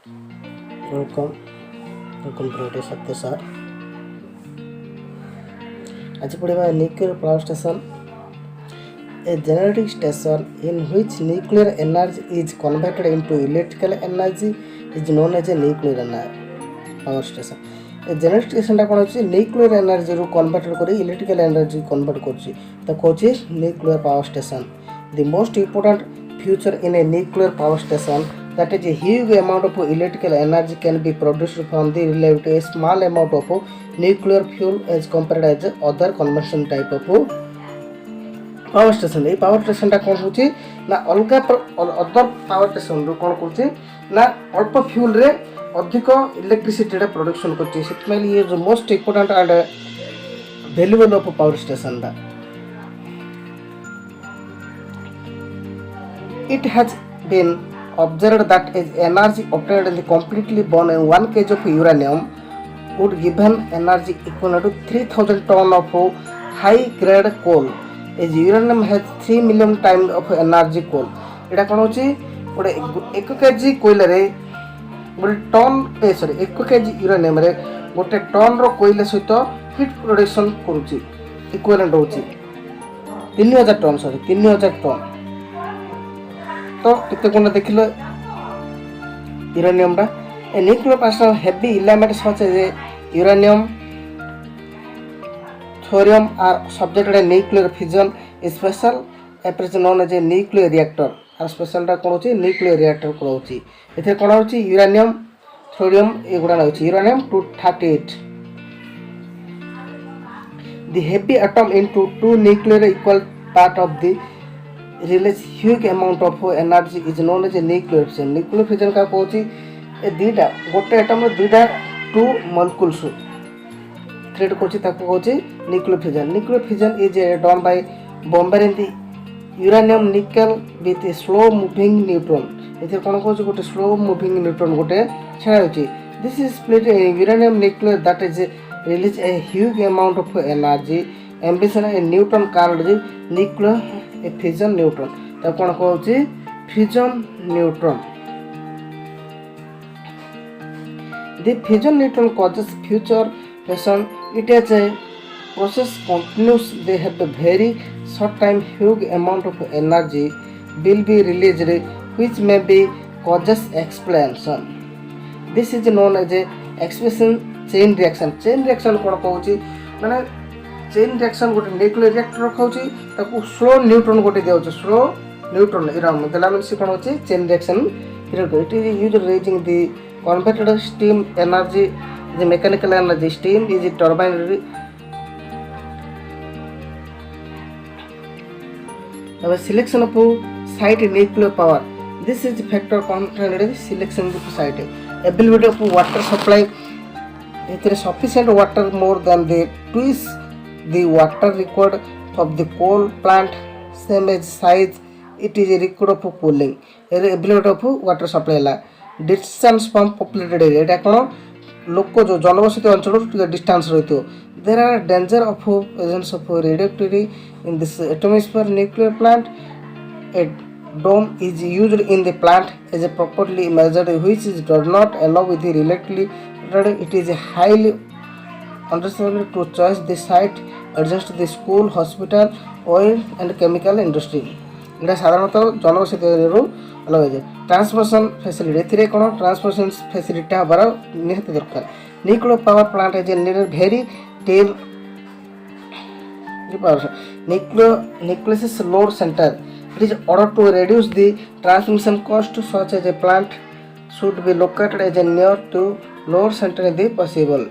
Welcome, welcome to Radius Satya sir. आज पढ़िबा nuclear power station, a generating station in which nuclear energy is converted into electrical energy is known as a nuclear power station. A generating station टा कोन होची nuclear energy रू convert करी electrical energy convert करची तो Kochi nuclear power station. The most important feature in a nuclear power station that is a huge amount of electrical energy can be produced from the relatively small amount of nuclear fuel as compared as other conventional type of power station. ये power station टा कौन होची ना अलगा other power station रो कौन करची ना अल्प फ्यूल रे अधिक इलेक्ट्रिसिटी रे प्रोडक्शन करची. सेटमेल ये जो most important and valuable of power station दा. It has been observed that is energy obtained in the completely burn in 1 kg of uranium would give an energy equivalent to 3000 ton of high grade coal. As uranium has 3 million times of energy coal. एटा कोन होची गोटे 1 kg कोयला रे गोटे ton sorry 1 kg uranium रे गोटे ton रो कोयला सहित heat production करूची इक्विवेलेंट होची 3000 टन सॉरी 3000 टन. तो कितने गुण देखिल यूरेनियम टा ए nuclear power heavy elements such as uranium thorium are subjected nuclear fission special approach known as a nuclear reactor are special टा कोन होची न्यूक्लियर रिएक्टर कोन होची एथे कोन होची यूरेनियम थोरियम एगुडा होची uranium 238 the heavy atom into two nuclear equal part of the release huge amount of energy is known as a nuclear fission. Nuclear fission का कहूची ए दीटा गोटे एटम रे दीटा टू मॉलिक्यूल्स क्रिएट करची ताको कहूची nuclear fission. Nuclear fission is done by bombarding the uranium nickel with a slow moving neutron. एथे कोन कहूची गोटे slow moving neutron गोटे छाया होची. This is split in uranium nuclear that is release a huge amount of energy. Ambition a neutron called the nuclear a fission neutron. तो कौन कहूची fission neutron. The fission neutron causes future fission. It is a process continuous. They have a very short time huge amount of energy will be released which may be causes explosion. This is known as a expansion chain reaction. Chain reaction कौन कहूची माने chain reaction गोटे nuclear reactor रखाउची ताकू slow neutron गोटे दियाउची slow neutron इराम देला मन से कोन होची chain reaction period. It is used raising the converted steam energy the mechanical energy steam is turbine अब selection of site nuclear power. This is factor contend in selection of site. Ability of water supply इतरे sufficient water more than the twice the water required of the coal plant same as size it is required for cooling. ability of water supply la distance from populated area eta kono लोक जो जनबसती अंचल distance रही. There are danger of presence of radioactivity in this atmosphere nuclear plant. A dome is used in the plant as a properly measured which is does not allow with the relatively it is a highly understandable to choose the site adjust the school hospital oil and chemical industry. এটা সাধারণত জনবসতি এরিয়ারু अलग है. Transmission facility एथिरे कोन transmission facility हबार निहत दरकार. Nuclear power plant is needed very tell nucleus load center. It is order to reduce the transmission cost such as a plant should be located as a near to load center in the possible.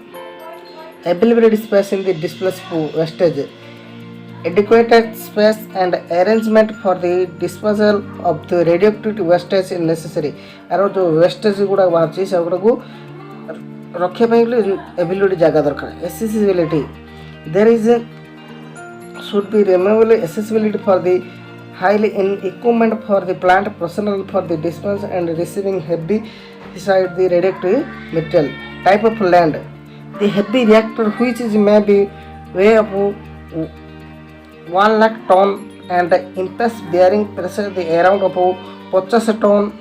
Available space in the displaced wastage. Adequate space and arrangement for the disposal of the radioactive wastage is necessary. आरो जो wastage गुड़ा बाहर से गुड़ा को रखे पे ability जगह दरकार. Accessibility. There is a should be removable accessibility for the highly in equipment for the plant personnel for the disposal and receiving heavy beside the radioactive material. Type of land. The heavy reactor which is may be weigh up 1 lakh ton and impasse bearing pressure the around of 50 ton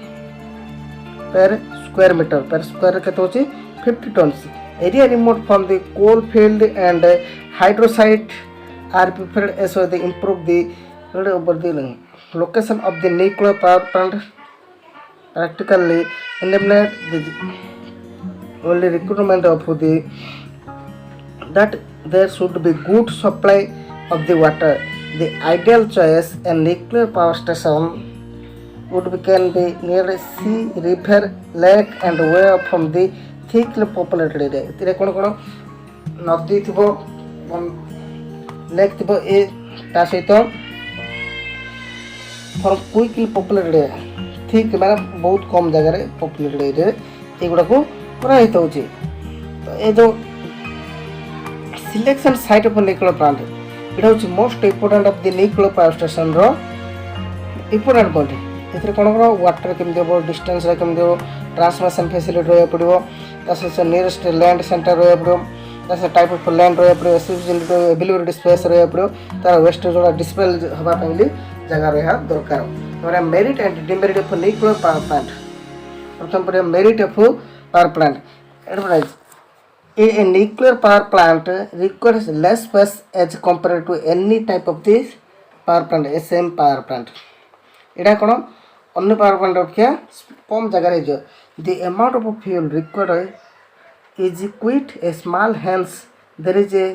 per square meter per square केते होची 50 tons. Area removed from the coal field and hydro site are prepared as well to improve the location of the nuclear power plant. Practically eliminate the only requirement of the that there should be good supply of the water. The ideal choice a nuclear power station would be can be near a sea, river, lake and away from the thickly populated area. एतिरे कोन कोन नदी थिबो lake थिबो ए ता सहित for quickly populated area ठीक माने बहुत कम जगह रे पॉपुलेटेड एरिया एगुडा को प्रहित होची. तो ए जो selection site of nuclear plant it होची most important of the nuclear power station रो इंपोर्टेंट पॉइंट. एथिरे कोन कोन वाटर केम देबो डिस्टेंस रे केम देबो ट्रांसमिशन फैसिलिटी रहय पड़िबो तासे नियरेस्ट लैंड सेंटर रहय पड़िबो तासे टाइप ऑफ लैंड रहय पड़िबो एफिशिएंट अवेलेबल स्पेस रहय पड़िबो तार वेस्ट जोड़ा डिस्पेल हबा पइली जगह रहा दरकार. और merit and demerit of nuclear power plant प्रथम पर merit of power plant advise a nuclear power plant requires less space as compared to any type of this power plant same power plant. एटा कोन अन्य power plant अपेक्षा कम जगह रे जो the amount of fuel required is quite a small, hence there is a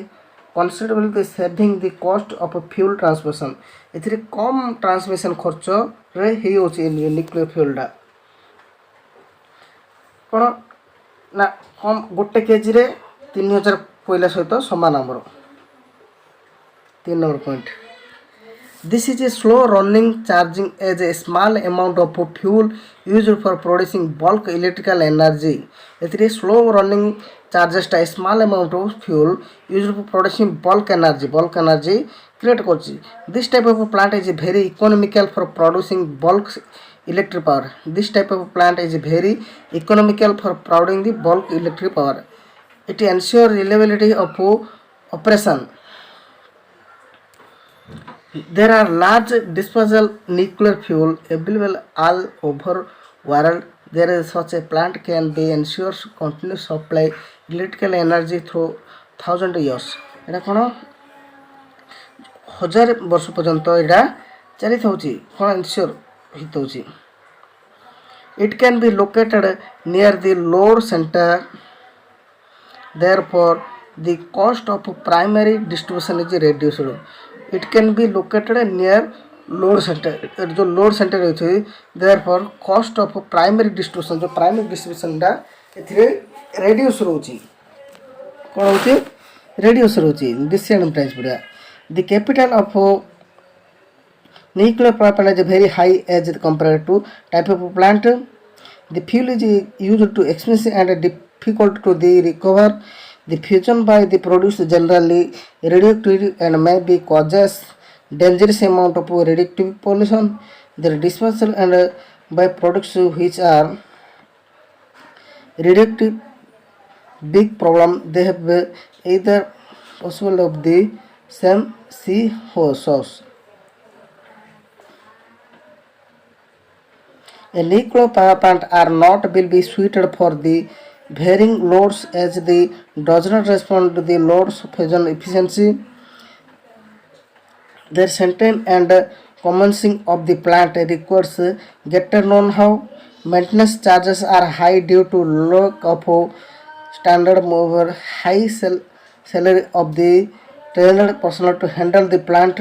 considerable saving the cost of fuel transmission. एथिरे कम transmission खर्च रे हे होची nuclear fuel डा कोन ना कम गोटे केजी रे 3000 कोयला सहित समान हमर 3 number point. This is a slow running charging as a small amount of fuel used for producing bulk electrical energy. एथिरे slow running charges टा small amount of fuel used for producing bulk energy create करछि. This type of plant is very economical for producing bulk electric power. This type of plant is very economical for producing the bulk electric power. It ensures reliability of operation. There are large disposal nuclear fuel available all over world. There is such a plant can be ensures continuous supply electrical energy through 1000 years. एटा कोन 1000 वर्ष पर्यंत एटा चली थाउची कोन ensure हितौची. It can be located near the load center. Therefore, the cost of primary distribution is reduced. It can be located near load center. जो load center है therefore cost of primary distribution जो primary distribution डा एथिरे reduce रोची कोन होची reduce रोची this and price पड़ा. The capital of nuclear power plant is very high as compared to type of plant. The fuel is used to expensive and difficult to the recover. The fusion by the produce generally radioactive and may be causes dangerous amount of radioactive pollution. The disposal and by products which are radioactive big problem. They have either possible of the same source. A nuclear power plant are not will be suited for the varying loads as the does not respond to the loads fusion efficiency. Their centering and commencing of the plant requires greater know-how. Maintenance charges are high due to lack of standard mover, high salary of the trained personnel to handle the plant.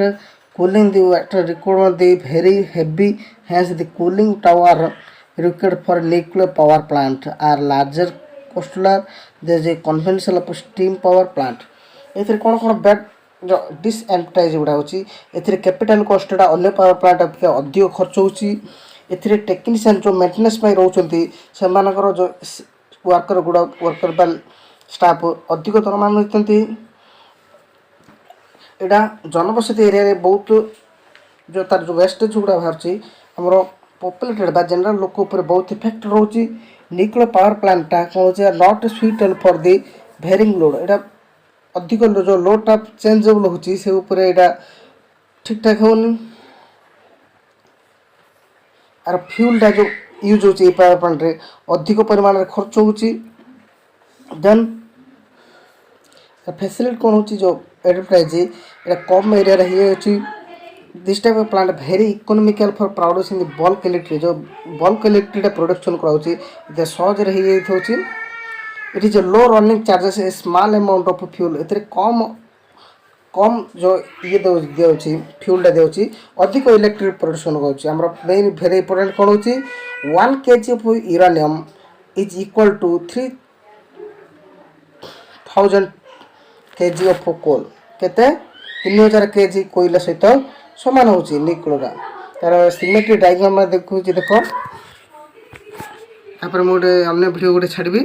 Cooling the water requirement the very heavy, hence the cooling tower required for nuclear power plant are larger costular. There is a conventional of steam power plant. एथिरे कोन bad जो disadvantage गुडा होची एथिरे capital cost डा अन्य power plant अपेक्षा अधिक खर्च होची. एथिरे टेक्नीशियन जो मेंटेनेंस पय रहउचंती सेमानकर जो वर्कर बाल स्टाफ अधिक दरमा मिलतंती. एडा जनबसति एरिया रे बहुत जो तार जो वेस्टेज गुडा बाहरची हमरो पॉपुलेटेड बा जनरल लोक ऊपर बहुत इफेक्ट रहउची. न्यूक्लियर पावर प्लांट टा कोन जे not suitable for the varying load. एडा अधिक जो लोड टा चेंजेबल होची से ऊपर एडा ठीक ठाक होनी. और फ्यूल टा जो यूज होची पावर प्लांट रे अधिक परिमाण रे खर्च होची देन फैसिलिटी कौन होची जो एडवर्टाइज एटा कम एरिया रे ही होची this type of plant very economical for producing bulk electric जो बल्क इलेक्ट्रिक प्रोडक्शन कराउची दे सहज रे ही होची it is a low running charges a small amount of fuel एतरे कम कम जो ये देउची फ्यूल टा देउची अधिक इलेक्ट्रिक प्रोडक्शन कराउची हमरा मेन वेरी इंपोर्टेंट कोन होची 1 kg of uranium is equal to 3000 kg of coal केते 3000 kg कोयला सहित समान होची निकलरा तार सिमेट्रिक डायग्राम में देखो जी देखो तापर मोटे अन्य वीडियो गोटे छाड़बी।